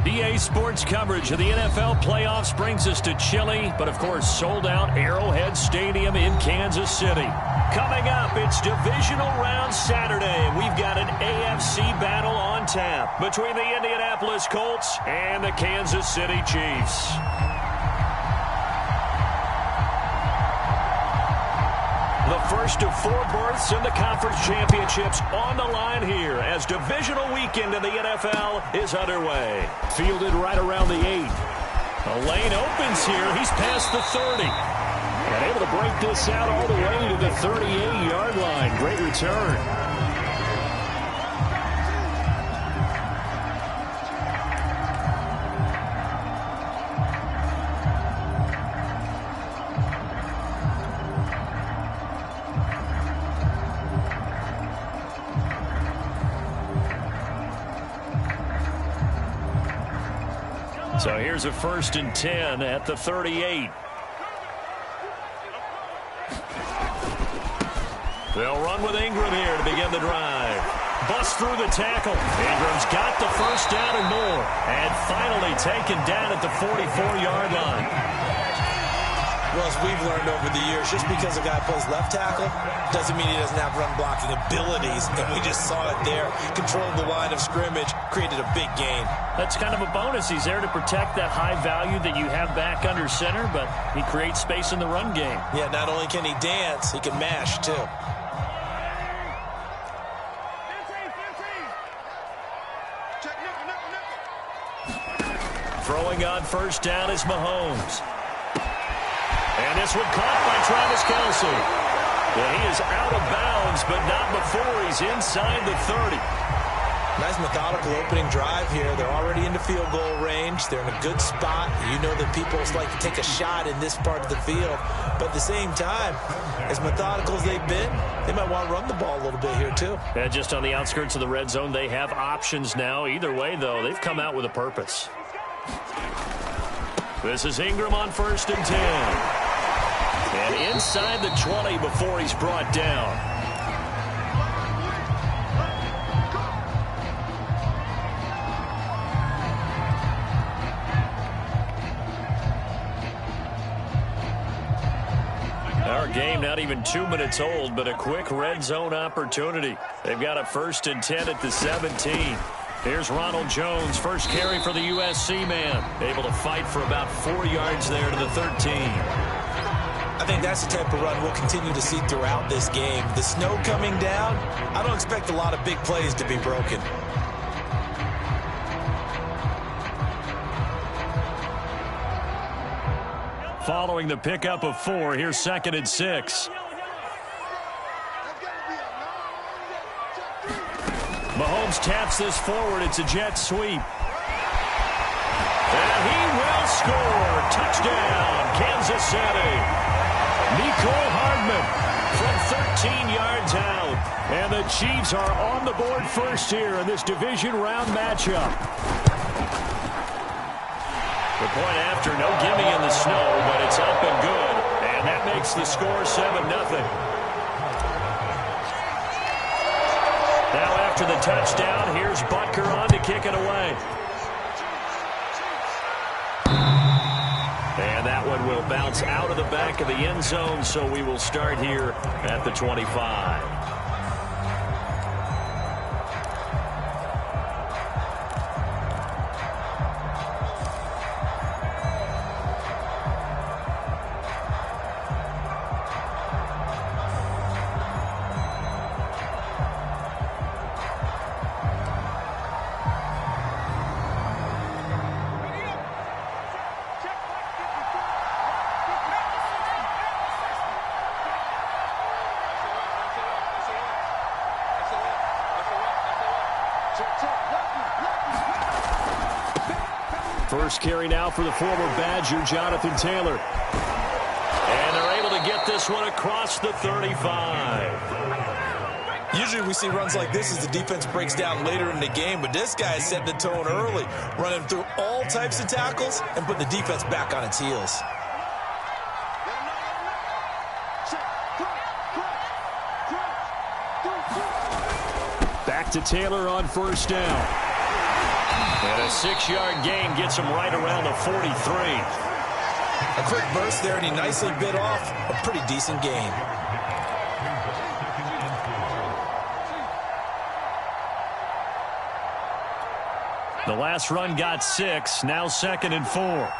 EA Sports coverage of the NFL playoffs brings us to chilly, but of course sold-out Arrowhead Stadium in Kansas City. Coming up, it's Divisional Round Saturday, and we've got an AFC battle on tap between the Indianapolis Colts and the Kansas City Chiefs. The first of 4 berths in the conference championships on the line here as divisional weekend in the NFL is underway. Fielded right around the 8. The lane opens here. He's past the 30. And able to break this out all the way to the 38-yard line. Great return. So here's a 1st and 10 at the 38. They'll run with Ingram here to begin the drive. Bust through the tackle. Ingram's got the first down and more. And finally taken down at the 44-yard line. Well, as we've learned over the years, just because a guy plays left tackle doesn't mean he doesn't have run-blocking abilities. And we just saw it there. Controlled the line of scrimmage, created a big gain. That's kind of a bonus. He's there to protect that high value that you have back under center, but he creates space in the run game. Yeah, not only can he dance, he can mash, too. Throwing on first down is Mahomes. And this one caught by Travis Kelce. Well, he is out of bounds, but not before he's inside the 30. Nice methodical opening drive here. They're already into field goal range. They're in a good spot. You know that people like to take a shot in this part of the field. But at the same time, as methodical as they've been, they might want to run the ball a little bit here too. Yeah, just on the outskirts of the red zone, they have options now. Either way, though, they've come out with a purpose. This is Ingram on 1st and 10. And inside the 20 before he's brought down. Our game not even 2 minutes old, but a quick red zone opportunity. They've got a 1st and 10 at the 17. Here's Ronald Jones, first carry for the USC man. Able to fight for about 4 yards there to the 13. I think that's the type of run we'll continue to see throughout this game. The snow coming down, I don't expect a lot of big plays to be broken. Following the pickup of 4, here's 2nd and 6. Mahomes taps this forward. It's a jet sweep. And he will score. Touchdown, Kansas City. Nicole Hardman from 13 yards out. And the Chiefs are on the board first here in this division round matchup. The point after, no gimme in the snow, but it's up and good. And that makes the score 7-0. Now after the touchdown, here's Butker on to kick it away. And that one will bounce out of the back of the end zone, so we will start here at the 25. First carry now for the former Badger, Jonathan Taylor. And they're able to get this one across the 35. Usually we see runs like this as the defense breaks down later in the game, but this guy is setting the tone early, running through all types of tackles and putting the defense back on its heels. Back to Taylor on first down. And a 6-yard gain gets him right around the 43. A quick burst there, and he nicely bit off a pretty decent gain. The last run got 6, now 2nd and 4.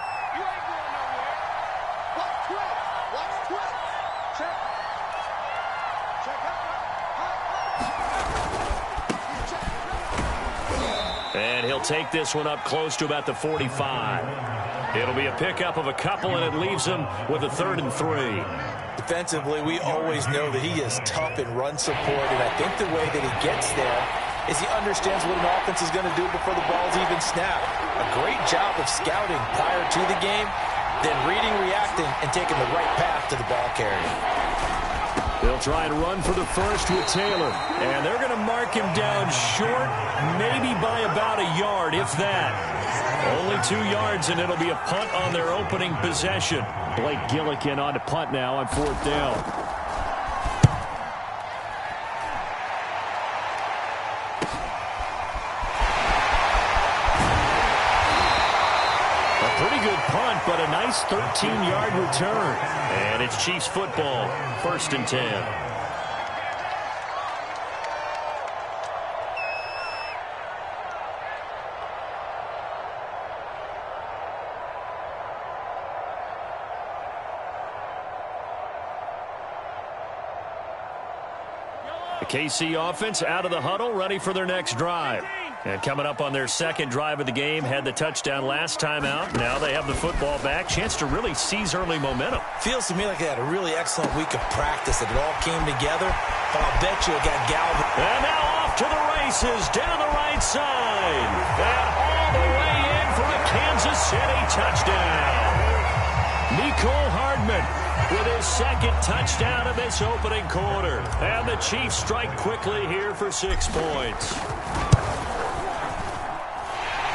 And he'll take this one up close to about the 45. It'll be a pickup of a couple, and it leaves him with a 3rd and 3. Defensively, we always know that he is tough in run support, and I think the way that he gets there is he understands what an offense is going to do before the ball's even snapped. A great job of scouting prior to the game, then reading, reacting, and taking the right path to the ball carrier. They'll try and run for the first with Taylor. And they're going to mark him down short, maybe by about a yard, if that. Only 2 yards, and it'll be a punt on their opening possession. Blake Gillikin on to punt now on 4th down. Pretty good punt, but a nice 13-yard return. And it's Chiefs football, 1st and 10. The KC offense out of the huddle, ready for their next drive. And coming up on their 2nd drive of the game, had the touchdown last time out. Now they have the football back. Chance to really seize early momentum. Feels to me like they had a really excellent week of practice, that it all came together. But I'll bet you it got galvanized. And now off to the races down the right side. And all the way in for a Kansas City touchdown. Nicole Hardman with his 2nd touchdown of this opening quarter. And the Chiefs strike quickly here for 6 points.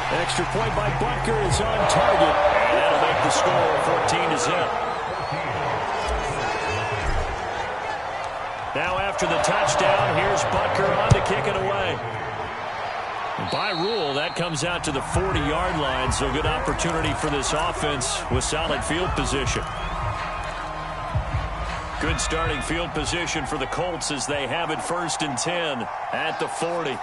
Extra point by Butker is on target. And that'll make the score 14-0. Now after the touchdown, here's Butker on to kick it away. By rule, that comes out to the 40-yard line, so good opportunity for this offense with solid field position. Good starting field position for the Colts as they have it 1st and 10 at the 40.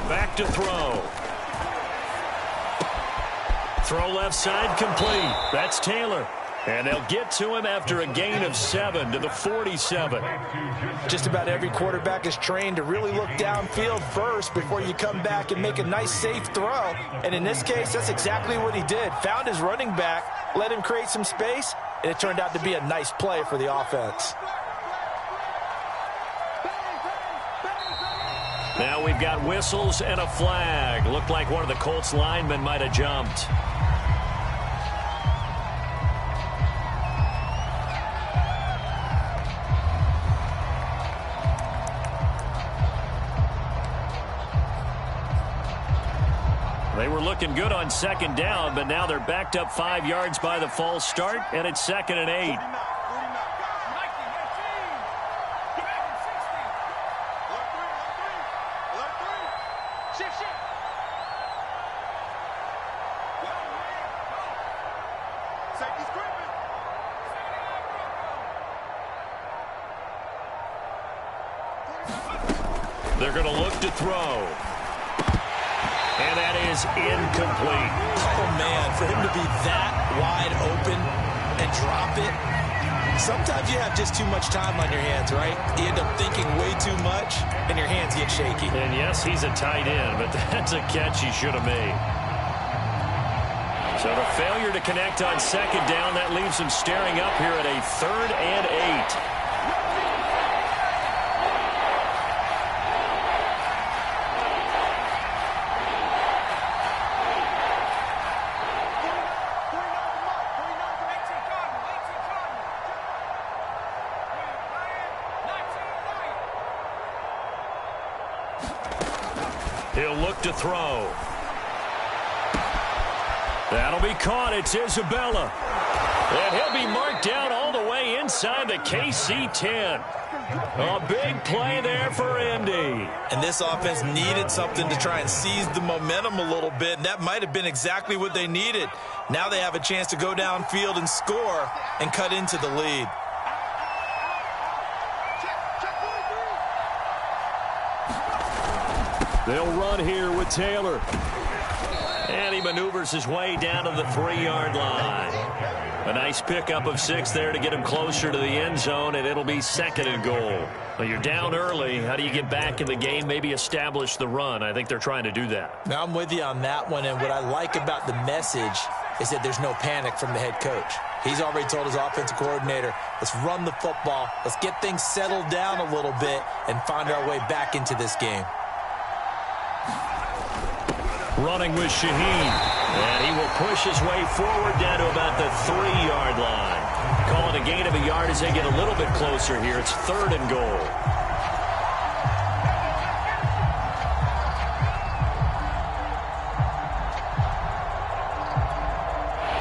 Back to throw. Throw left side complete. That's Taylor. And they'll get to him after a gain of 7 to the 47. Just about every quarterback is trained to really look downfield first before you come back and make a nice, safe throw. And in this case, that's exactly what he did. Found his running back, let him create some space, and it turned out to be a nice play for the offense. Now we've got whistles and a flag. Looked like one of the Colts linemen might have jumped. They were looking good on 2nd down, but now they're backed up 5 yards by the false start, and it's 2nd and 8. They're going to look to throw. And that is incomplete. Oh, man, for him to be that wide open and drop it. Sometimes you have just too much time on your hands, right? You end up thinking way too much, and your hands get shaky. And yes, he's a tight end, but that's a catch he should have made. So the failure to connect on 2nd down, that leaves him staring up here at a 3rd and 8. He'll look to throw. That'll be caught. It's Isabella. And he'll be marked down all the way inside the KC 10. A big play there for Indy. And this offense needed something to try and seize the momentum a little bit, and that might have been exactly what they needed. Now they have a chance to go downfield and score and cut into the lead. They'll run here with Taylor. And he maneuvers his way down to the 3-yard line. A nice pickup of 6 there to get him closer to the end zone, and it'll be 2nd and goal. Well, you're down early. How do you get back in the game, maybe establish the run? I think they're trying to do that. Now, I'm with you on that one, and what I like about the message is that there's no panic from the head coach. He's already told his offensive coordinator, let's run the football, let's get things settled down a little bit, and find our way back into this game. Running with Shaheen. And he will push his way forward down to about the 3-yard line. Calling a gain of a yard as they get a little bit closer here. It's 3rd and goal.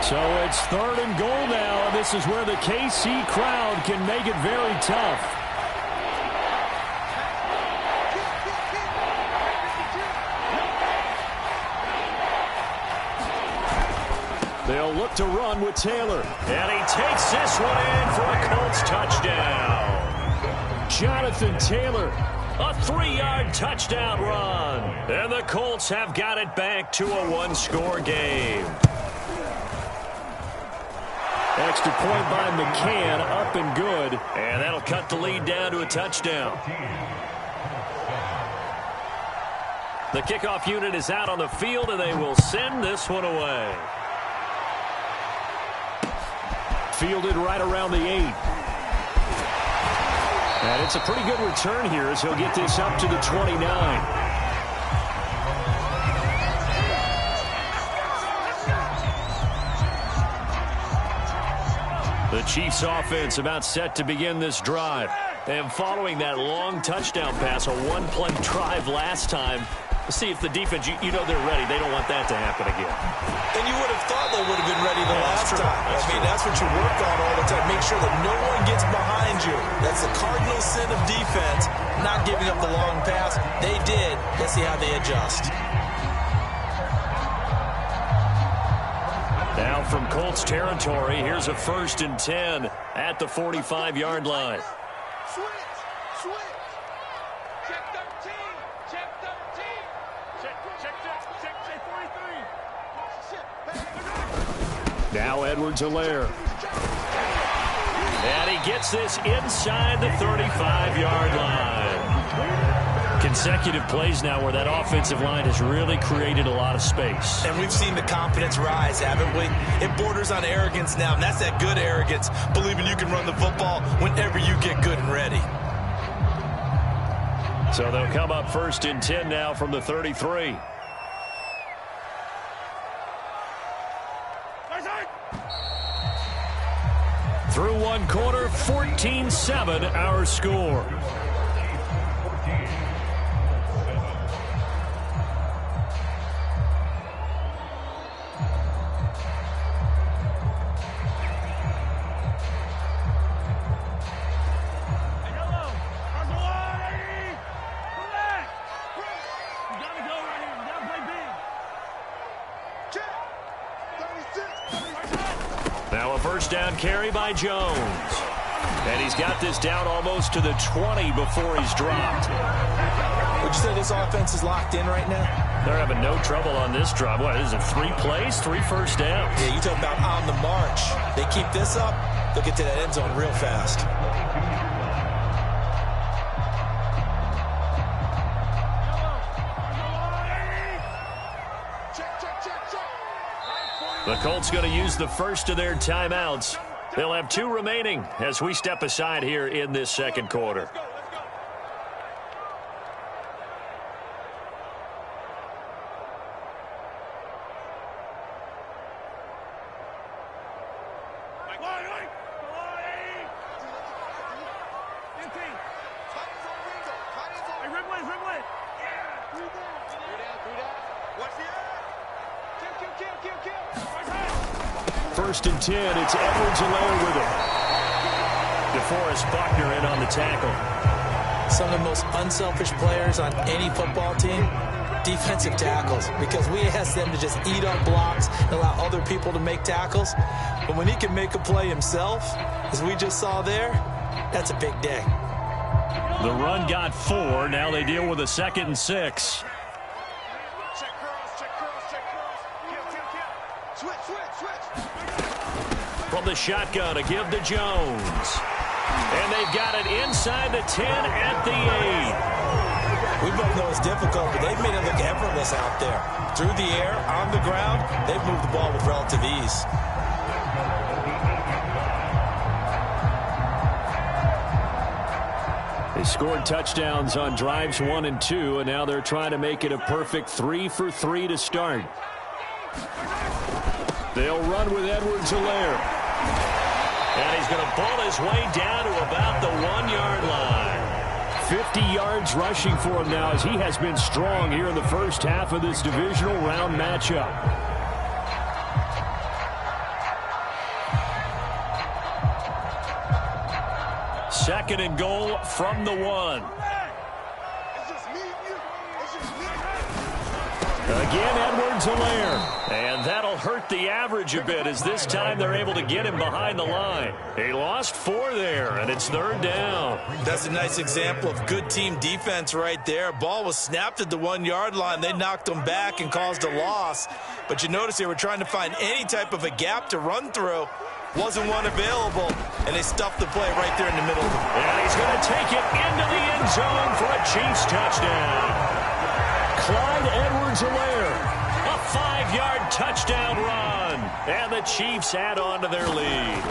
So it's 3rd and goal now. And this is where the KC crowd can make it very tough. They'll look to run with Taylor. And he takes this one in for a Colts touchdown. Jonathan Taylor, a 3-yard touchdown run. And the Colts have got it back to a 1-score game. Extra point by McCann, up and good. And that'll cut the lead down to a touchdown. The kickoff unit is out on the field, and they will send this one away. Fielded right around the 8. And it's a pretty good return here as he'll get this up to the 29. The Chiefs offense about set to begin this drive. And following that long touchdown pass, a 1-play drive last time, let's see if the defense, you know they're ready. They don't want that to happen again. And you would have thought they would have been ready the last time. I mean, that's what you work on all the time. Make sure that no one gets behind you. That's the cardinal sin of defense, not giving up the long pass. They did. Let's see how they adjust. Now from Colts territory, here's a 1st and 10 at the 45-yard line. Now Edwards-Helaire. And he gets this inside the 35-yard line. Consecutive plays now where that offensive line has really created a lot of space. And we've seen the confidence rise, haven't we? It borders on arrogance now, and that's that good arrogance, believing you can run the football whenever you get good and ready. So they'll come up 1st and 10 now from the 33. Through 1 quarter, 14-7 our score. Now a 1st down carry by Jones. And he's got this down almost to the 20 before he's dropped. Would you say this offense is locked in right now? They're having no trouble on this drive. What is it, 3 plays, 3 first downs? Yeah, you talk about on the march. They keep this up, they'll get to that end zone real fast. The Colts going to use the first of their timeouts. They'll have 2 remaining as we step aside here in this 2nd quarter. first and 10. It's Edwards-Helaire with it. DeForest Buckner in on the tackle. Some of the most unselfish players on any football team, defensive tackles, because we ask them to just eat up blocks and allow other people to make tackles. But when he can make a play himself, as we just saw there, that's a big day. The run got 4. Now they deal with a 2nd and 6. From the shotgun, a give to Jones. And they've got it inside the 10 at the 8. We both know it's difficult, but they've made it look effortless out there. Through the air, on the ground, they've moved the ball with relative ease. They scored touchdowns on drives 1 and 2, and now they're trying to make it a perfect 3 for 3 to start. They'll run with Edwards-Helaire. And he's going to ball his way down to about the 1-yard line. 50 yards rushing for him now as he has been strong here in the first half of this divisional round matchup. Second and goal from the 1. Again, Edwards-Helaire. And that'll hurt the average a bit as this time they're able to get him behind the line. He lost 4 there, and it's 3rd down. That's a nice example of good team defense right there. Ball was snapped at the 1-yard line. They knocked him back and caused a loss. But you notice they were trying to find any type of a gap to run through. Wasn't one available, and they stuffed the play right there in the middle of it. And he's going to take it into the end zone for a Chiefs touchdown. Clyde Edwards-Helaire, a 5-yard touchdown run, and the Chiefs add on to their lead.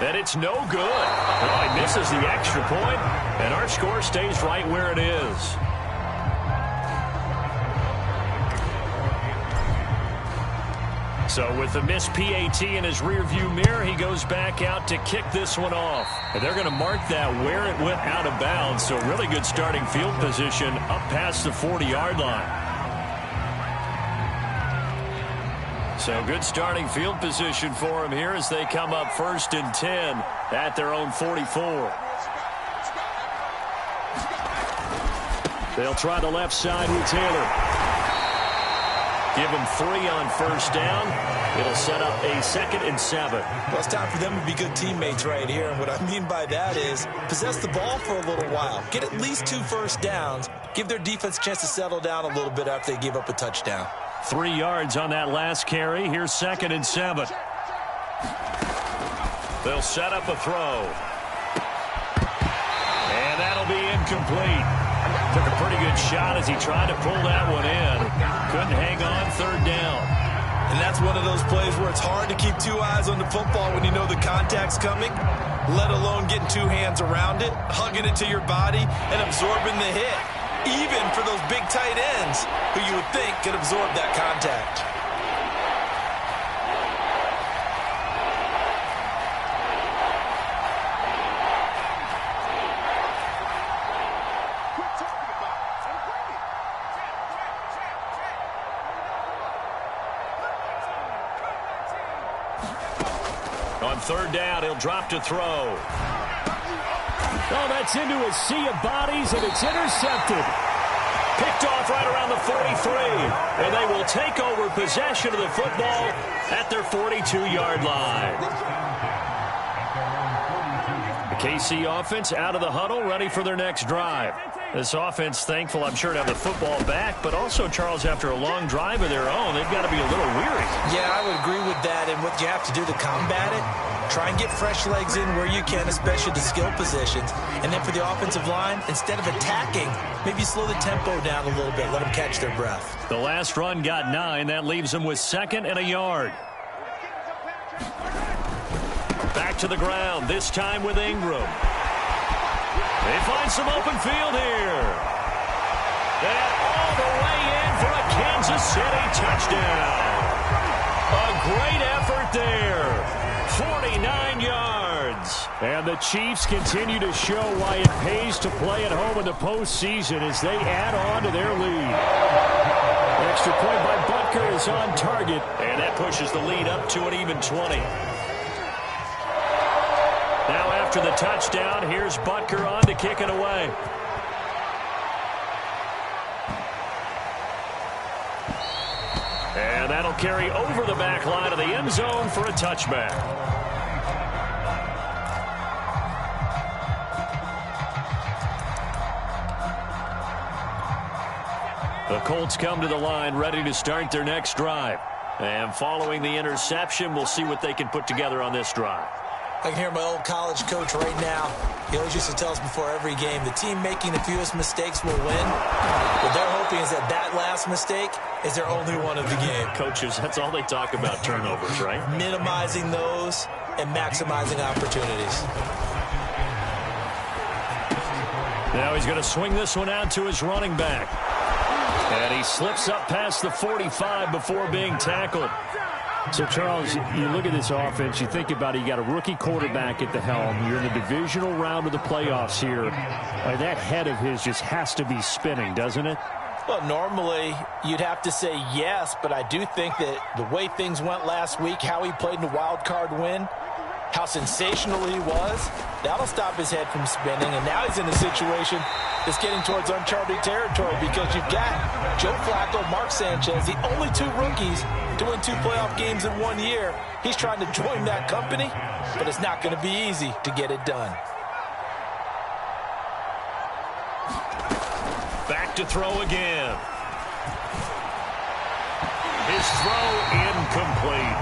And it's no good. Well, he misses the extra point, and our score stays right where it is. So with the missed PAT in his rearview mirror, he goes back out to kick this one off. And they're going to mark that where it went out of bounds. So really good starting field position up past the 40-yard line. So good starting field position for him here as they come up 1st and 10 at their own 44. They'll try the left side with Taylor. Give him 3 on 1st down. It'll set up a 2nd and 7. Well, it's time for them to be good teammates right here. And what I mean by that is possess the ball for a little while. Get at least 2 first downs. Give their defense a chance to settle down a little bit after they give up a touchdown. 3 yards on that last carry. Here's 2nd and 7. They'll set up a throw. And that'll be incomplete. Took a pretty good shot as he tried to pull that one in. Couldn't hang on, 3rd down. And that's one of those plays where it's hard to keep 2 eyes on the football when you know the contact's coming, let alone getting 2 hands around it, hugging it to your body, and absorbing the hit. Even for those big tight ends who you would think could absorb that contact. On 3rd down, he'll drop to throw. Oh, that's into a sea of bodies, and it's intercepted. Picked off right around the 43, and they will take over possession of the football at their 42-yard line. The KC offense out of the huddle, ready for their next drive. This offense thankful, I'm sure, to have the football back, but also, Charles, after a long drive of their own, they've got to be a little weary. Yeah, I would agree with that, and what you have to do to combat it, try and get fresh legs in where you can, especially the skill positions. And then for the offensive line, instead of attacking, maybe slow the tempo down a little bit, let them catch their breath. The last run got 9. That leaves them with 2nd and a yard. Back to the ground, this time with Ingram. They find some open field here. And all the way in for a Kansas City touchdown. A great effort there. 49 yards. And the Chiefs continue to show why it pays to play at home in the postseason as they add on to their lead. Extra point by Buckner. Butker is on target, and that pushes the lead up to an even 20. Now after the touchdown, here's Butker on to kick it away. And that'll carry over the back line of the end zone for a touchback. The Colts come to the line ready to start their next drive. And following the interception, we'll see what they can put together on this drive. I can hear my old college coach right now. He always used to tell us before every game, the team making the fewest mistakes will win. What they're hoping is that that last mistake is their only one of the game. Coaches, that's all they talk about, turnovers, right? Minimizing those and maximizing opportunities. Now he's going to swing this one out to his running back. And he slips up past the 45 before being tackled. So, Charles, you look at this offense, you think about it, you got a rookie quarterback at the helm. You're in the divisional round of the playoffs here. That head of his just has to be spinning, doesn't it? Well, normally you'd have to say yes, but I do think that the way things went last week, how he played in the wild card win, how sensational he was, that'll stop his head from spinning. And now he's in a situation that's getting towards uncharted territory because you've got Joe Flacco, Mark Sanchez, the only two rookies to win 2 playoff games in 1 year. He's trying to join that company, but it's not going to be easy to get it done. Back to throw again. His throw incomplete.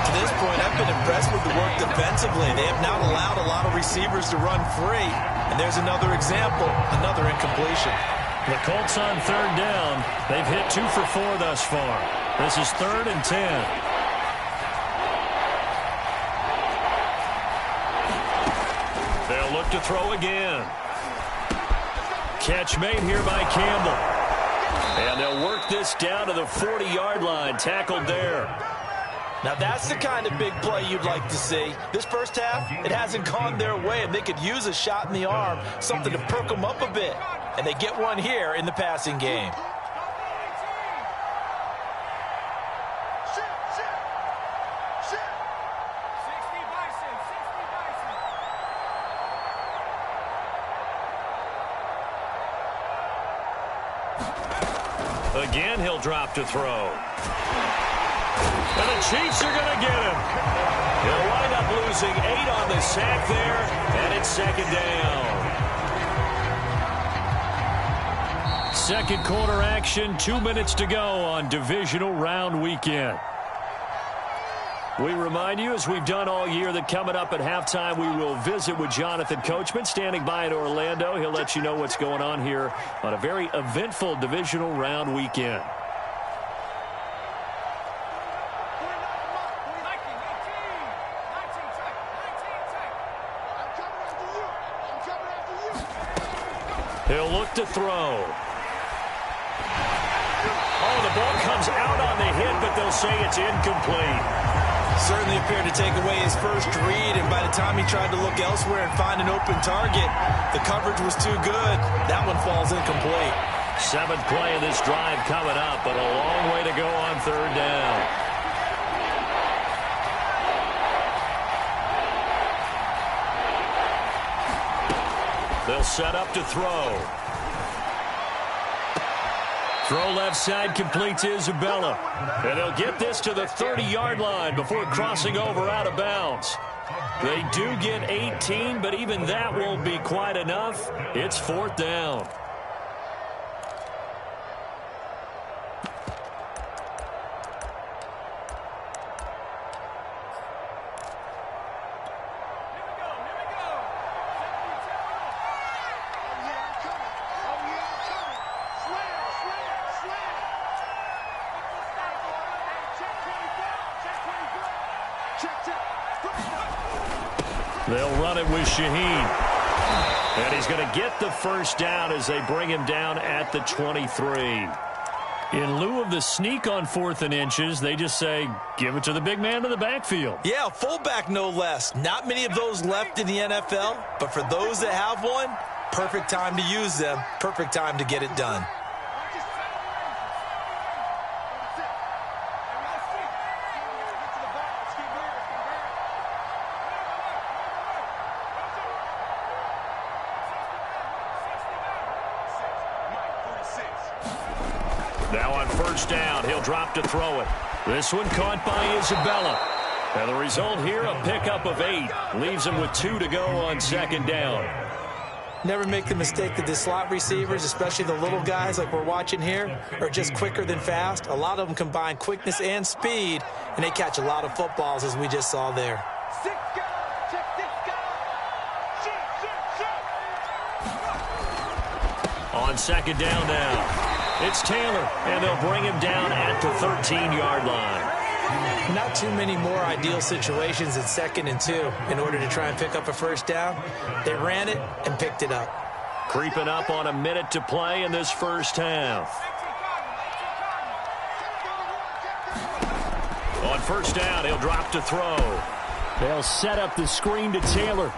To this point, I've been impressed with the work defensively. They have not allowed a lot of receivers to run free. And there's another example, another incompletion. The Colts on 3rd down. They've hit 2 for 4 thus far. This is 3rd and 10. They'll look to throw again. Catch made here by Campbell. And they'll work this down to the 40-yard line. Tackled there. Now that's the kind of big play you'd like to see. This first half, it hasn't gone their way, and they could use a shot in the arm, something to perk them up a bit. And they get one here in the passing game. Again, he'll drop to throw. And the Chiefs are going to get him. He'll wind up losing 8 on the sack there, and it's 2nd down. Second quarter action, 2 minutes to go on divisional round weekend. We remind you, as we've done all year, that coming up at halftime, we will visit with Jonathan Coachman, standing by in Orlando. He'll let you know what's going on here on a very eventful divisional round weekend. He'll look to throw. Oh, the ball comes out on the hit, but they'll say it's incomplete. Certainly appeared to take away his first read, and by the time he tried to look elsewhere and find an open target, the coverage was too good. That one falls incomplete. 7th play of this drive coming up, but a long way to go on 3rd down. They'll set up to throw. Throw left side, complete to Isabella. And they'll get this to the 30-yard line before crossing over out of bounds. They do get 18, but even that won't be quite enough. It's 4th down. They'll run it with Shaheen. And he's going to get the first down as they bring him down at the 23. In lieu of the sneak on 4th and inches, they just say, give it to the big man in the backfield. Yeah, fullback no less. Not many of those left in the NFL, but for those that have one, perfect time to use them, perfect time to get it done. Now on first down, he'll drop to throw it. This one caught by Isabella. And the result here, a pickup of 8. Leaves him with 2 to go on second down. Never make the mistake that the slot receivers, especially the little guys like we're watching here, are just quicker than fast. A lot of them combine quickness and speed, and they catch a lot of footballs, as we just saw there. On second down now, it's Taylor, and they'll bring him down at the 13-yard line. Not too many more ideal situations in 2nd and 2 in order to try and pick up a first down. They ran it and picked it up. Creeping up on a minute to play in this first half. On first down, he'll drop to throw. They'll set up the screen to Taylor.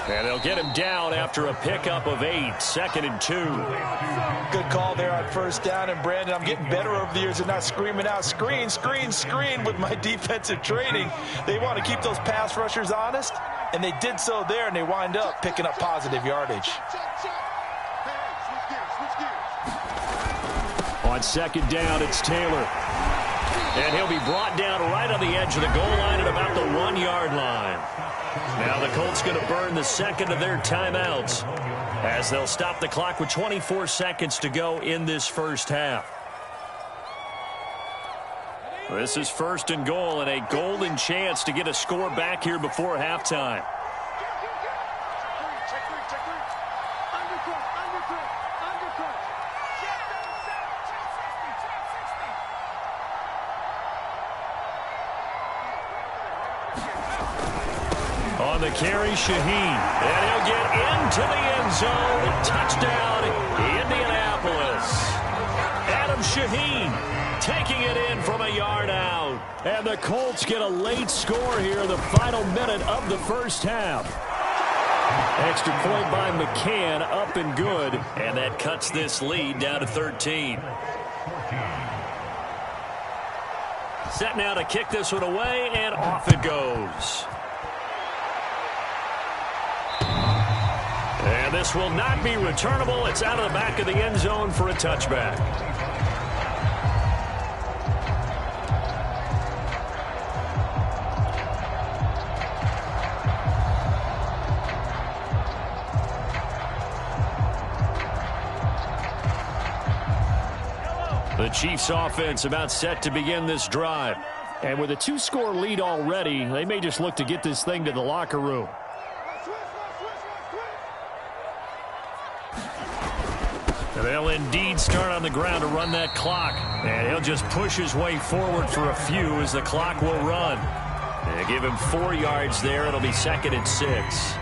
And they'll get him down after a pickup of 8, 2nd and 2. Good call there on first down. And, Brandon, I'm getting better over the years and not screaming out, screen, screen, screen with my defensive training. They want to keep those pass rushers honest, and they did so there, and they wind up picking up positive yardage. On second down, it's Taylor. And he'll be brought down right on the edge of the goal line at about the 1-yard line. Now the Colts going to burn the second of their timeouts as they'll stop the clock with 24 seconds to go in this first half. This is 1st and goal and a golden chance to get a score back here before halftime. On the carry, Shaheen. And he'll get into the end zone. Touchdown, Indianapolis. Adam Shaheen taking it in from a yard out. And the Colts get a late score here in the final minute of the first half. Extra point by McCann, up and good. And that cuts this lead down to 13. Set now to kick this one away, and off it goes. And this will not be returnable. It's out of the back of the end zone for a touchback. The Chiefs offense about set to begin this drive. And with a 2-score lead already, they may just look to get this thing to the locker room. They'll indeed start on the ground to run that clock. And he'll just push his way forward for a few as the clock will run. They'll give him 4 yards there. It'll be 2nd and 6.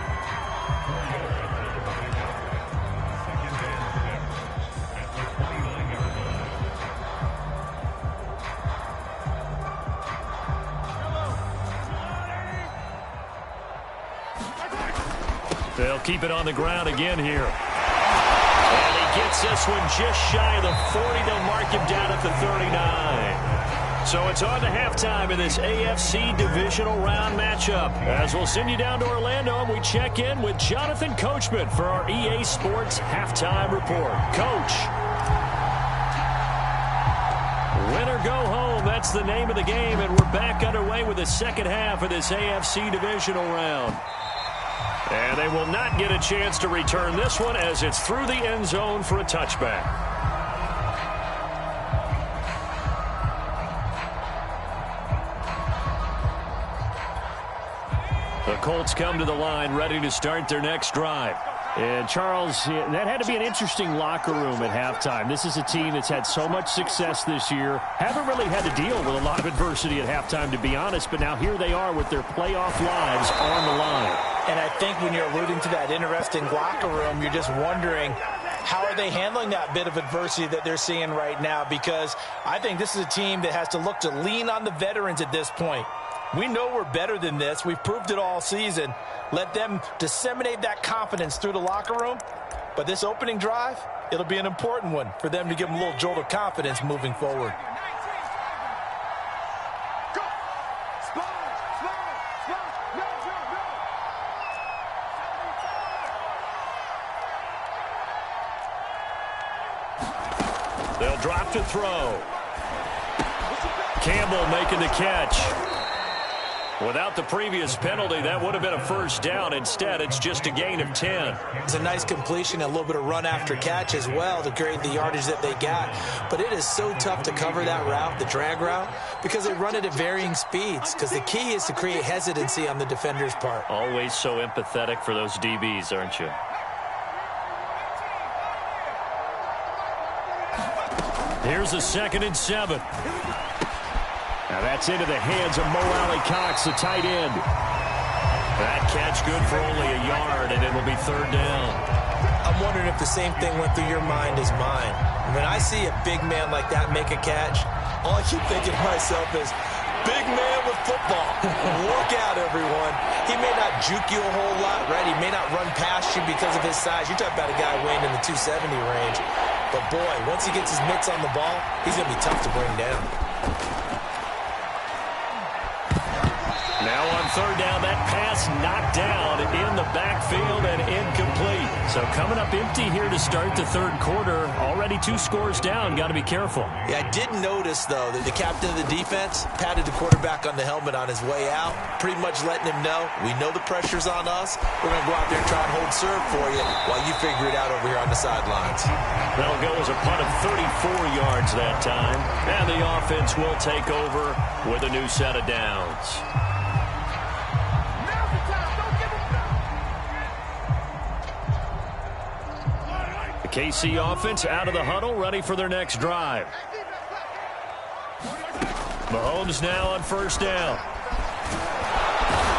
They'll keep it on the ground again here. And he gets this one just shy of the 40. They'll mark him down at the 39. So it's on to halftime in this AFC divisional round matchup. As we'll send you down to Orlando, and we check in with Jonathan Coachman for our EA Sports Halftime Report. Coach. Win or go home, that's the name of the game, and we're back underway with the second half of this AFC divisional round. And they will not get a chance to return this one as it's through the end zone for a touchback. The Colts come to the line ready to start their next drive. And, Charles, that had to be an interesting locker room at halftime. This is a team that's had so much success this year. Haven't really had to deal with a lot of adversity at halftime, to be honest. But now here they are with their playoff lives on the line. And I think when you're alluding to that interesting locker room, you're just wondering, how are they handling that bit of adversity that they're seeing right now? Because I think this is a team that has to look to lean on the veterans at this point. We know we're better than this. We've proved it all season. Let them disseminate that confidence through the locker room. But this opening drive, it'll be an important one for them to give them a little jolt of confidence moving forward. They'll drop to throw. Campbell making the catch. Without the previous penalty, that would have been a first down. Instead, it's just a gain of 10. It's a nice completion and a little bit of run after catch as well to create the yardage that they got. But it is so tough to cover that route, the drag route, because they run it at varying speeds. Because the key is to create hesitancy on the defender's part. Always so empathetic for those DBs, aren't you? Here's a 2nd and 7. Now that's into the hands of Mo Alley-Cox, the tight end. That catch good for only a yard, and it'll be 3rd down. I'm wondering if the same thing went through your mind as mine. When I see a big man like that make a catch, all I keep thinking to myself is, big man with football. Look out, everyone. He may not juke you a whole lot, right? He may not run past you because of his size. You're talking about a guy weighing in the 270 range. But, boy, once he gets his mitts on the ball, he's going to be tough to bring down. Now on 3rd down, that pass knocked down in the backfield and incomplete. So coming up empty here to start the 3rd quarter. Already 2 scores down. Got to be careful. Yeah, I did notice, though, that the captain of the defense patted the quarterback on the helmet on his way out, pretty much letting him know, we know the pressure's on us. We're going to go out there and try and hold serve for you while you figure it out over here on the sidelines. That'll go as a punt of 34 yards that time. And the offense will take over with a new set of downs. KC offense out of the huddle, ready for their next drive. Mahomes now on 1st down.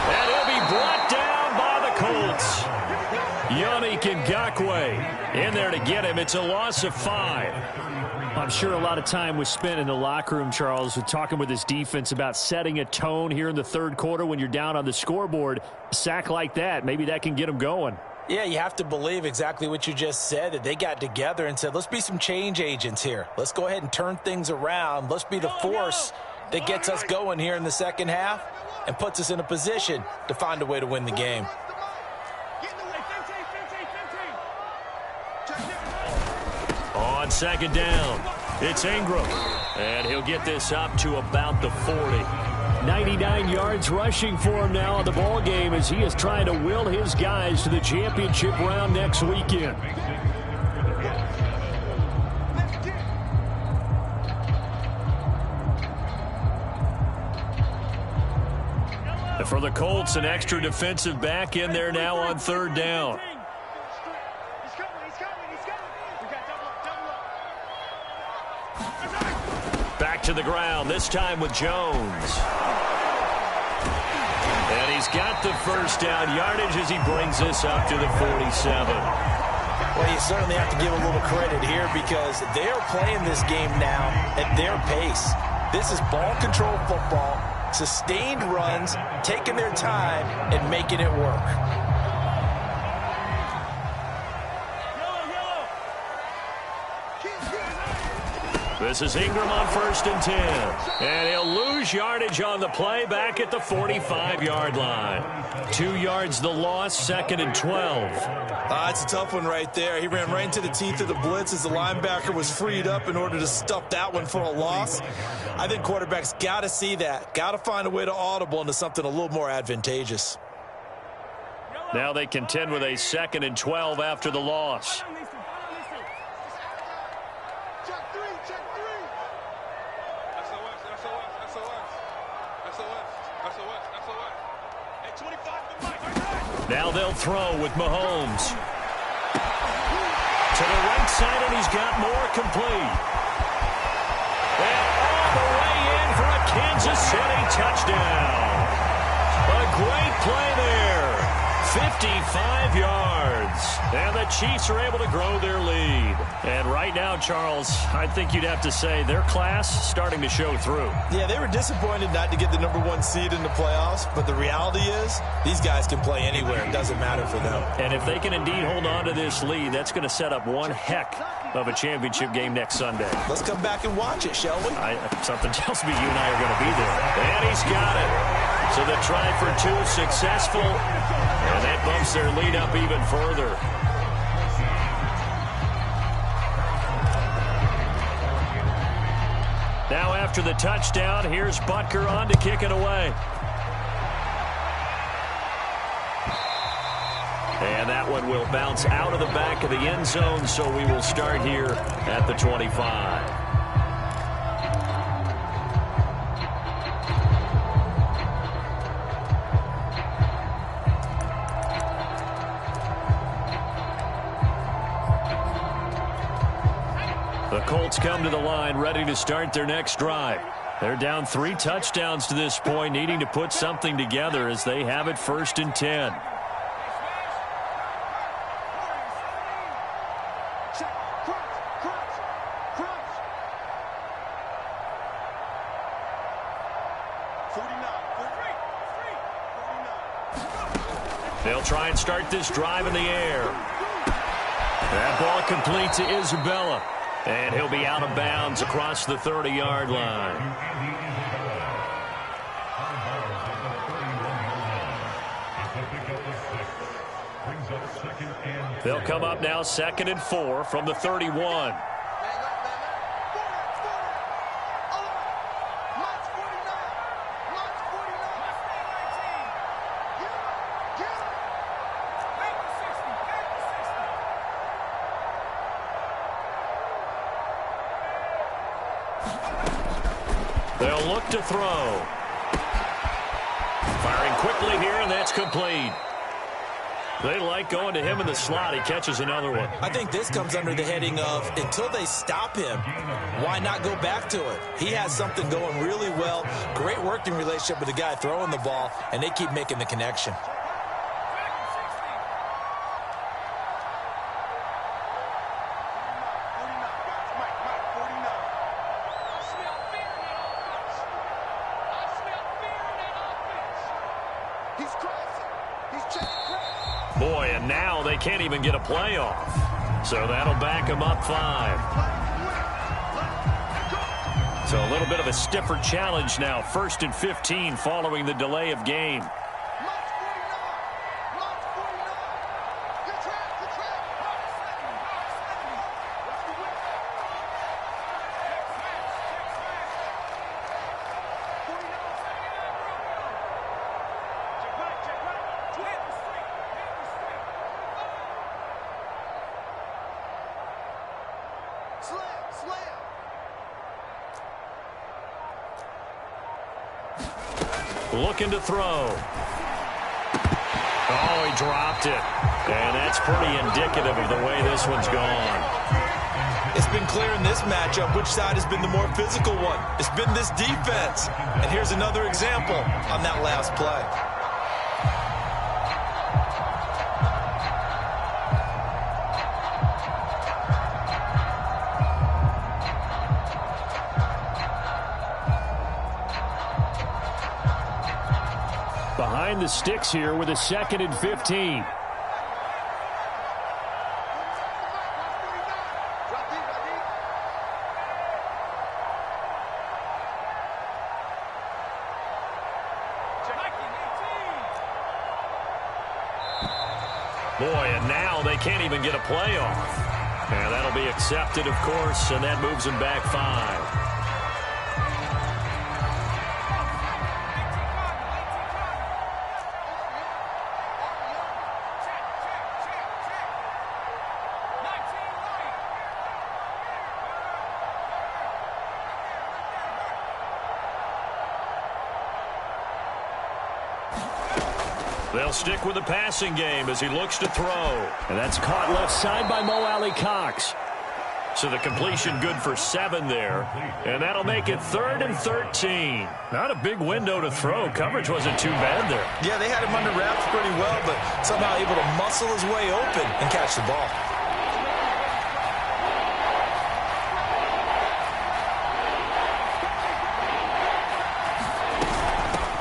And he'll be brought down by the Colts. Yannick Ngakoue in there to get him. It's a loss of 5. I'm sure a lot of time was spent in the locker room, Charles, with talking with his defense about setting a tone here in the 3rd quarter when you're down on the scoreboard. A sack like that, maybe that can get them going. Yeah, you have to believe exactly what you just said, that they got together and said, let's be some change agents here. Let's go ahead and turn things around. Let's be the force that gets us going here in the 2nd half and puts us in a position to find a way to win the game. On 2nd down, it's Ingram. And he'll get this up to about the 40. 99 yards rushing for him now in the ball game as he is trying to will his guys to the championship round next weekend. And for the Colts, an extra defensive back in there now on 3rd down. Back to the ground, this time with Jones. And he's got the 1st down yardage as he brings this up to the 47. Well, you certainly have to give a little credit here because they are playing this game now at their pace. This is ball control football, sustained runs, taking their time and making it work. This is Ingram on 1st and 10. And he'll lose yardage on the play back at the 45-yard line. 2 yards the loss, 2nd and 12. It's a tough one right there. He ran right into the teeth of the blitz as the linebacker was freed up in order to stuff that one for a loss. I think quarterbacks got to see that. Got to find a way to audible into something a little more advantageous. Now they contend with a 2nd and 12 after the loss. Now they'll throw with Mahomes. To the right side, and he's got more complete. And all the way in for a Kansas City touchdown. A great play there. 55 yards. And the Chiefs are able to grow their lead. And right now, Charles, I think you'd have to say their class starting to show through. Yeah, they were disappointed not to get the #1 seed in the playoffs, but the reality is these guys can play anywhere. It doesn't matter for them. And if they can indeed hold on to this lead, that's going to set up one heck of a championship game next Sunday. Let's come back and watch it, shall we? Something tells me you and I are going to be there. And he's got it. So the try for 2 successful. And that bumps their lead up even further. Now after the touchdown, here's Butker on to kick it away. And that one will bounce out of the back of the end zone, so we will start here at the 25. The Colts come to the line ready to start their next drive. They're down 3 touchdowns to this point, needing to put something together as they have it 1st and 10. They'll try and start this drive in the air. That ball complete to Isabella. And he'll be out of bounds across the 30-yard line. They'll come up now 2nd and 4 from the 31. They'll look to throw. Firing quickly here, and that's complete. They like going to him in the slot. He catches another one. I think this comes under the heading of until they stop him, why not go back to it? He has something going really well. Great working relationship with the guy throwing the ball, and they keep making the connection. Boy, and now they can't even get a play off. So that'll back them up 5. So a little bit of a stiffer challenge now. 1st and 15 following the delay of game. Looking to throw. Oh, he dropped it. And that's pretty indicative of the way this one's gone. It's been clear in this matchup which side has been the more physical one. It's been this defense. And here's another example on that last play. Behind the sticks here with a 2nd and 15. Boy, and now they can't even get a play off. And that'll be accepted, of course, and that moves them back 5. They'll stick with the passing game as he looks to throw. And that's caught left side by Mo Alley-Cox. So the completion good for 7 there. And that'll make it 3rd and 13. Not a big window to throw. Coverage wasn't too bad there. Yeah, they had him under wraps pretty well, but somehow able to muscle his way open and catch the ball.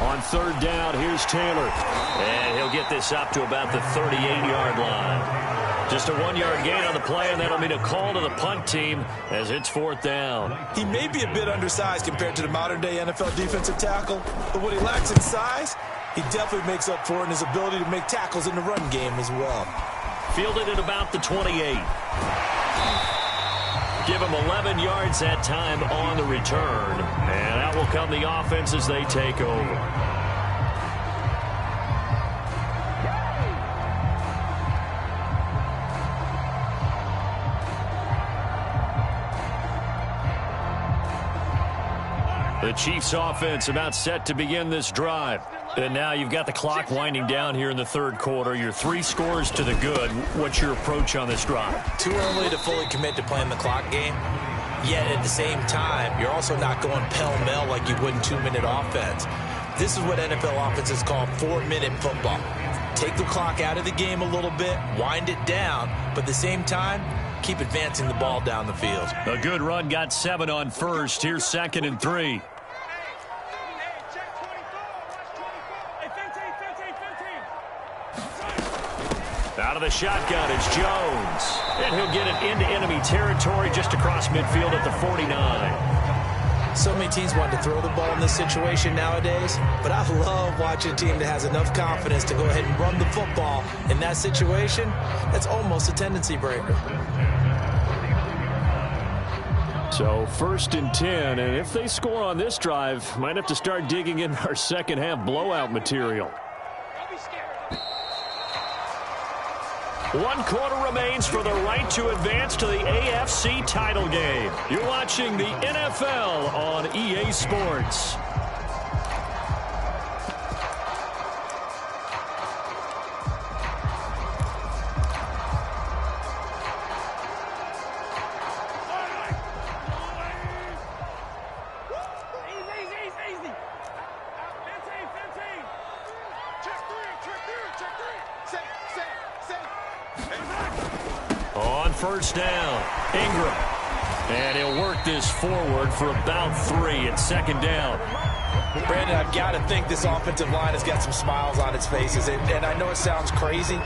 On 3rd down, here's Taylor. And he'll get this up to about the 38-yard line. Just a 1-yard gain on the play, and that'll mean a call to the punt team as it's 4th down. He may be a bit undersized compared to the modern-day NFL defensive tackle, but what he lacks in size, he definitely makes up for in his ability to make tackles in the run game as well. Fielded at about the 28. Give them 11 yards that time on the return. And out will come the offense as they take over. The Chiefs offense about set to begin this drive. And now you've got the clock winding down here in the third quarter. You're 3 scores to the good. What's your approach on this drive? Too early to fully commit to playing the clock game. Yet at the same time, you're also not going pell-mell like you would in 2-minute offense. This is what NFL offenses call 4-minute football. Take the clock out of the game a little bit, wind it down, but at the same time, keep advancing the ball down the field. A good run got 7 on first. Here's 2nd and 3. Out of the shotgun, it's Jones. And he'll get it into enemy territory just across midfield at the 49. So many teams want to throw the ball in this situation nowadays, but I love watching a team that has enough confidence to go ahead and run the football in that situation. That's almost a tendency breaker. So 1st and 10, and if they score on this drive, might have to start digging in our second half blowout material. 1 quarter remains for the right to advance to the AFC title game. You're watching the NFL on EA Sports. On 1st down, Ingram. And he'll work this forward for about 3 at 2nd down. Brandon, I've got to think this offensive line has got some smiles on its faces. And I know it sounds crazy,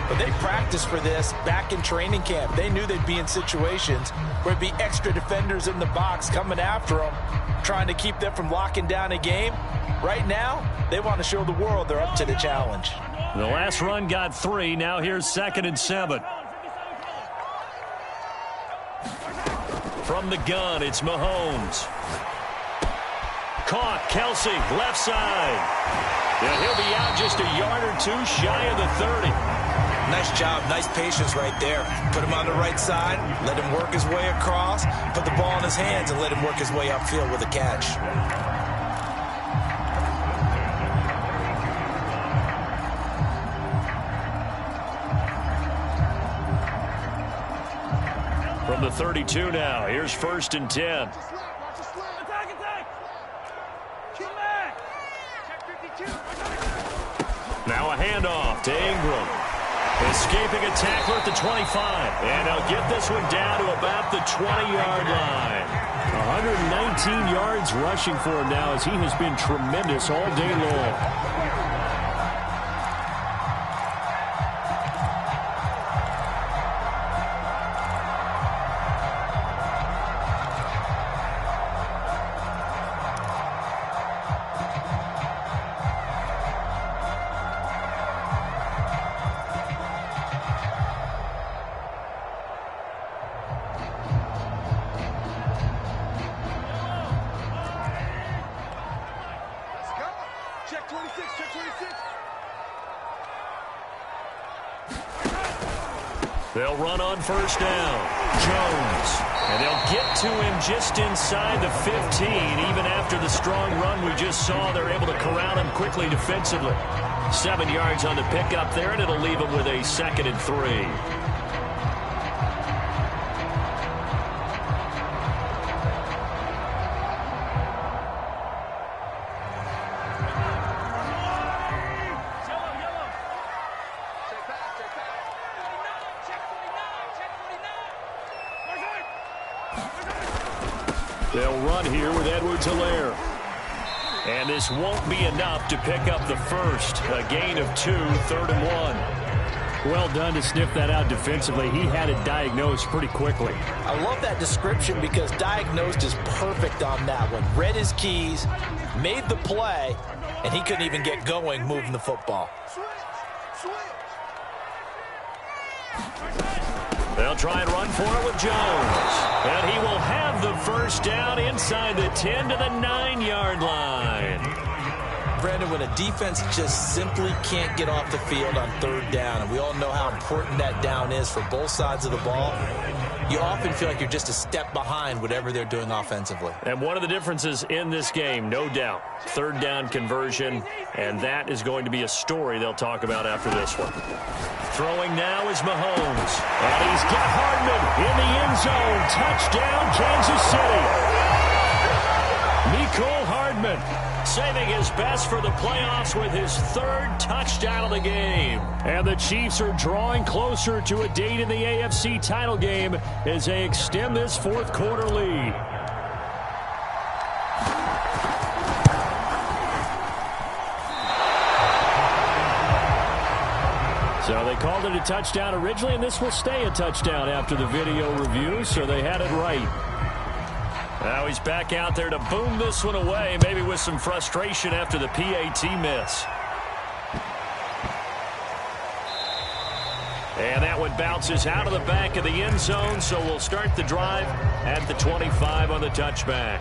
but they practiced for this back in training camp. They knew they'd be in situations where it'd be extra defenders in the box coming after them, trying to keep them from locking down a game. Right now, they want to show the world they're up to the challenge. The last run got 3. Now here's 2nd and 7. From the gun, it's Mahomes. Caught, Kelsey, left side. And he'll be out just a yard or 2 shy of the 30. Nice job, nice patience right there. Put him on the right side, let him work his way across, put the ball in his hands, and let him work his way upfield with a catch. From the 32 now, here's 1st and 10. Now a handoff to Ingram. Escaping a tackler at the 25. And he'll get this one down to about the 20-yard line. 119 yards rushing for him now as he has been tremendous all day long. They'll run on 1st down. Jones. And they'll get to him just inside the 15. Even after the strong run we just saw, they're able to corral him quickly defensively. 7 yards on the pickup there, and it'll leave him with a 2nd and 3. They'll run here with Edwards-Helaire. And this won't be enough to pick up the first. A gain of 2, 3rd and 1. Well done to sniff that out defensively. He had it diagnosed pretty quickly. I love that description because diagnosed is perfect on that one. Read his keys, made the play, and he couldn't even get going moving the football. They'll try and run for it with Jones. And he will have the first down inside the 10 to the 9-yard line. Brandon, when a defense just simply can't get off the field on third down, and we all know how important that down is for both sides of the ball, you often feel like you're just a step behind whatever they're doing offensively. And one of the differences in this game, no doubt, third down conversion, and that is going to be a story they'll talk about after this one. Throwing now is Mahomes. And he's got Hardman in the end zone. Touchdown, Kansas City. Mecole Hardman saving his best for the playoffs with his third touchdown of the game. And the Chiefs are drawing closer to a date in the AFC title game as they extend this fourth quarter lead. So they called it a touchdown originally, and this will stay a touchdown after the video review, so they had it right. Now he's back out there to boom this one away, maybe with some frustration after the PAT miss. And that one bounces out of the back of the end zone, so we'll start the drive at the 25 on the touchback.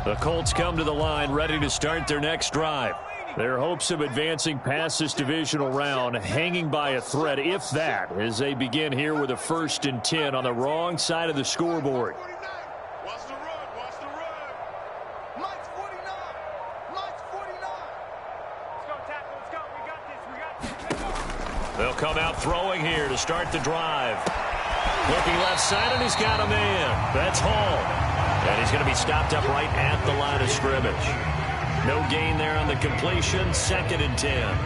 The Colts come to the line ready to start their next drive. Their hopes of advancing past this divisional round hanging by a thread, if that, as they begin here with a 1st and 10 on the wrong side of the scoreboard. Watch the run. Watch the run. Mike's 49. Mike's 49. Let's go, tackle. Let's go. We got this. We got this. They'll come out throwing here to start the drive. Looking left side, and he's got a man. That's Hall. And he's going to be stopped up right at the line of scrimmage. No gain there on the completion. 2nd and 10.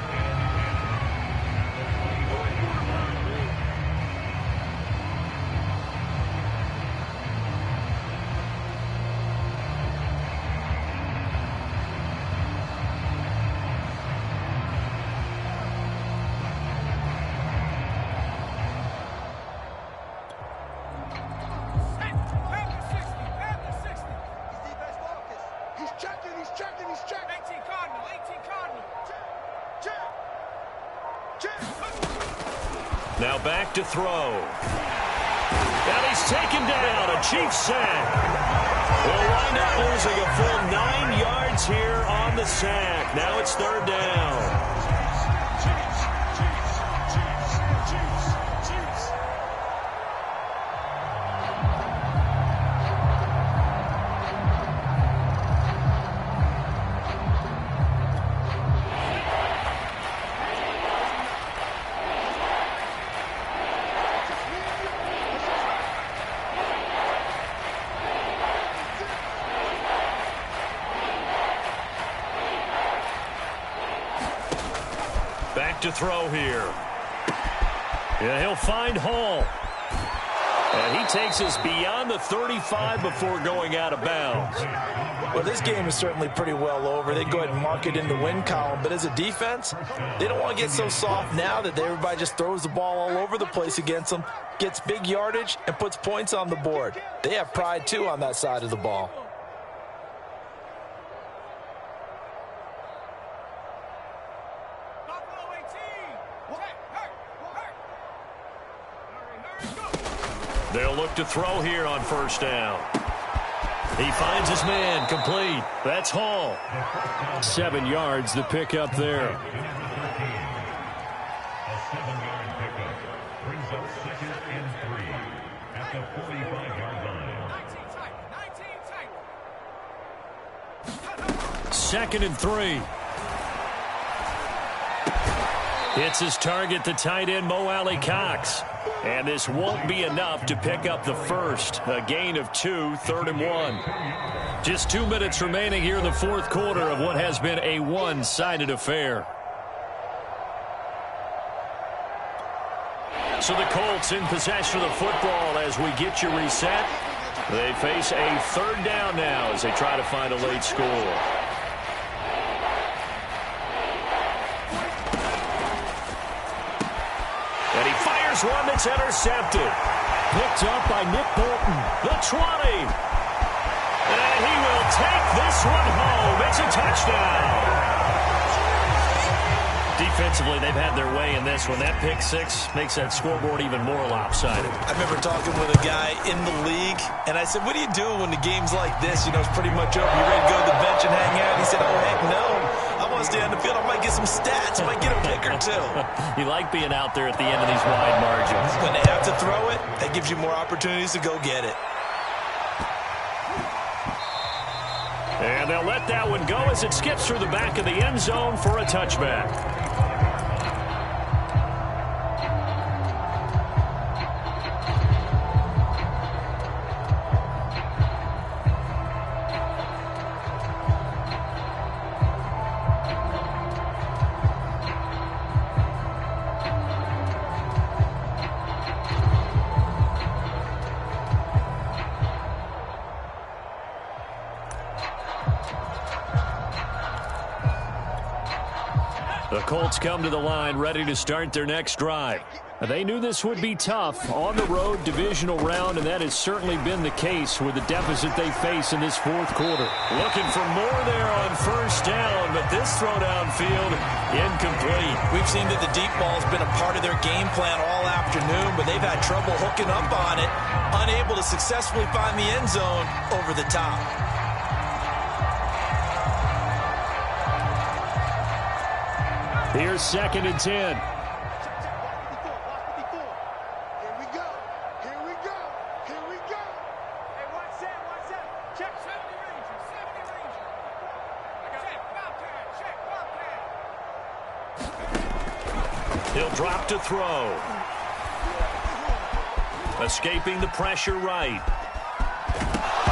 Now back to throw. And he's taken down. A Chiefs sack. Will wind up losing a full 9 yards here on the sack. Now it's 3rd down. Back to throw here. Yeah, he'll find Hall. And he takes us beyond the 35 before going out of bounds. Well, this game is certainly pretty well over. They go ahead and mark it in the win column. But as a defense, they don't want to get so soft now that everybody just throws the ball all over the place against them, gets big yardage, and puts points on the board. They have pride, too, on that side of the ball. They'll look to throw here on 1st down. He finds his man, complete. That's Hall. 7 yards the pickup there. A 7-yard pickup brings up 2nd and 3 at the 45-yard line. 2nd and 3. Hits his target, the tight end, Mo Alley Cox. And this won't be enough to pick up the first. A gain of 2, 3rd and 1. Just 2 minutes remaining here in the 4th quarter of what has been a one-sided affair. So the Colts in possession of the football as we get you reset. They face a 3rd down now as they try to find a late score. And he fires one that's intercepted. Picked up by Nick Bolton. The 20. And he will take this one home. It's a touchdown. Defensively, they've had their way in this one. That pick six makes that scoreboard even more lopsided. I remember talking with a guy in the league, and I said, what do you do when the game's like this? You know, it's pretty much over. You ready to go to the bench and hang out? He said, oh, heck no. I want to stay on the field. I might get some stats. I might get a pick or two. You like being out there at the end of these wide margins. When they have to throw it, that gives you more opportunities to go get it. And they'll let that one go as it skips through the back of the end zone for a touchback. The Colts come to the line ready to start their next drive. They knew this would be tough on the road divisional round, and that has certainly been the case with the deficit they face in this fourth quarter. Looking for more there on first down, but this throw downfield incomplete. We've seen that the deep ball has been a part of their game plan all afternoon, but they've had trouble hooking up on it, unable to successfully find the end zone over the top. Here's 2nd and 10. Here we go. Here we go. Here we go. Hey, watch that. Check 70 Ranger. 70 Ranger. Check Bobcat. He'll drop to throw. Escaping the pressure right.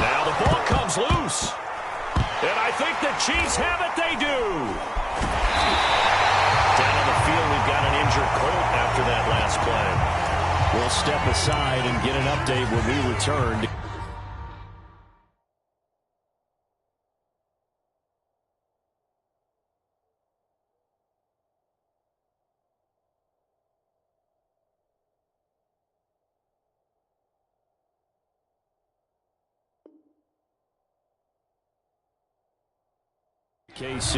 Now the ball comes loose. And I think the Chiefs have it. They do. Down on the field, we've got an injured Colt after that last play. We'll step aside and get an update when we return. KC.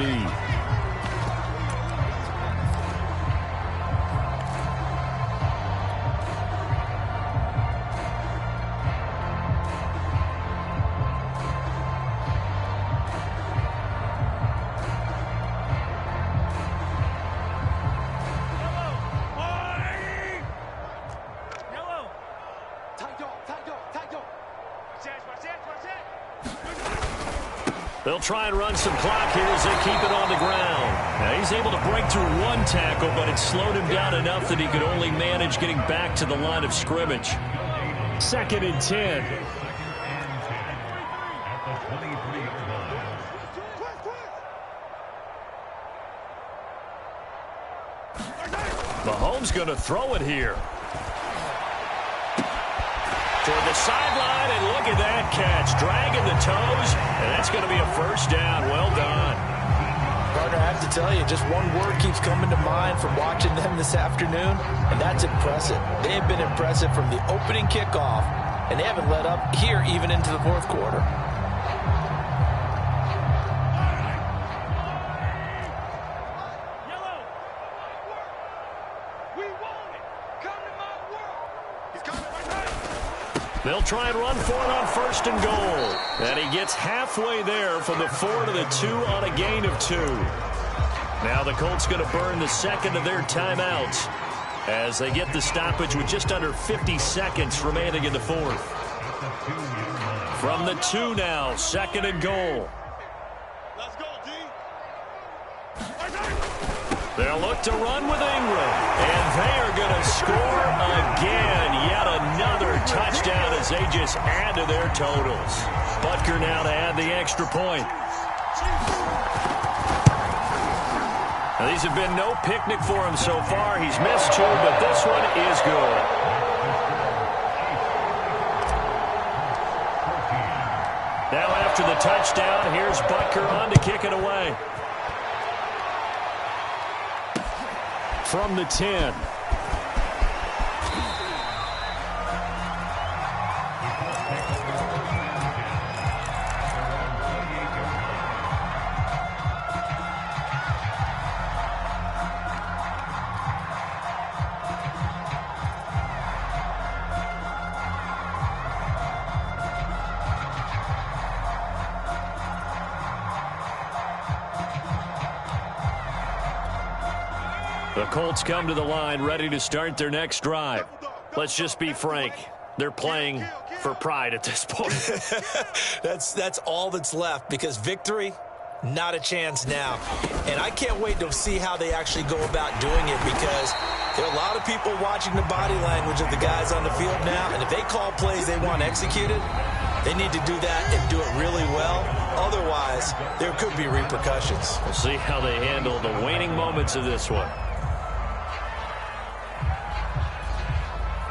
They'll try and run some clock here as they keep it on the ground. Now he's able to break through one tackle, but it slowed him down enough that he could only manage getting back to the line of scrimmage. 2nd and 10. Mahomes going to throw it here. Toward the sideline, and look at that catch. Dragging the toes, and that's going to be a first down. Well done. Partner, I have to tell you, just one word keeps coming to mind from watching them this afternoon, and that's impressive. They have been impressive from the opening kickoff, and they haven't let up here even into the fourth quarter. They'll try and run for it on 1st and goal. And he gets halfway there from the 4 to the 2 on a gain of 2. Now the Colts going to burn the second of their timeouts as they get the stoppage with just under 50 seconds remaining in the fourth. From the 2 now, 2nd and goal. Let's go, D. They'll look to run with Ingram, and they are going to score again. Yet another touchdown as they just add to their totals. Butker now to add the extra point. Now, these have been no picnic for him so far. He's missed 2, but this one is good. Now after the touchdown, here's Butker on to kick it away. From the 10. The Colts come to the line ready to start their next drive. Let's just be frank. They're playing for pride at this point. That's all that's left, because victory, not a chance now. And I can't wait to see how they actually go about doing it, because there are a lot of people watching the body language of the guys on the field now, and if they call plays they want executed, they need to do that and do it really well. Otherwise, there could be repercussions. We'll see how they handle the waning moments of this one.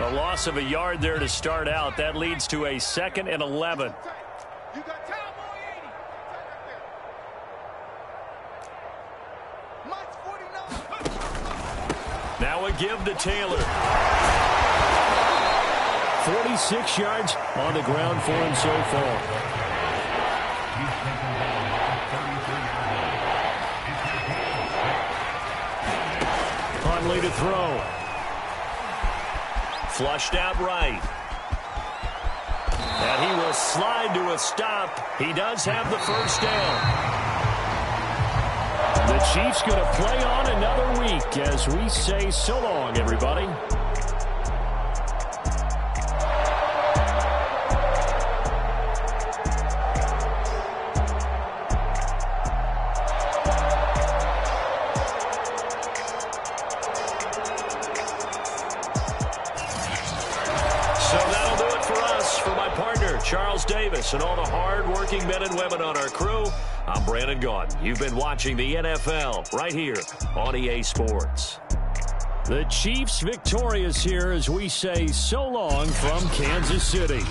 A loss of a yard there to start out. That leads to a 2nd and 11. You got time, boy, 80. Mike's 49. Now a give to Taylor. 46 yards on the ground for him so far. Huntley to throw. Flushed out right. And he will slide to a stop. He does have the first down. The Chiefs going to play on another week as we say so long, everybody. Charles Davis and all the hard-working men and women on our crew. I'm Brandon Gaudin. You've been watching the NFL right here on EA Sports. The Chiefs victorious here as we say so long from Kansas City.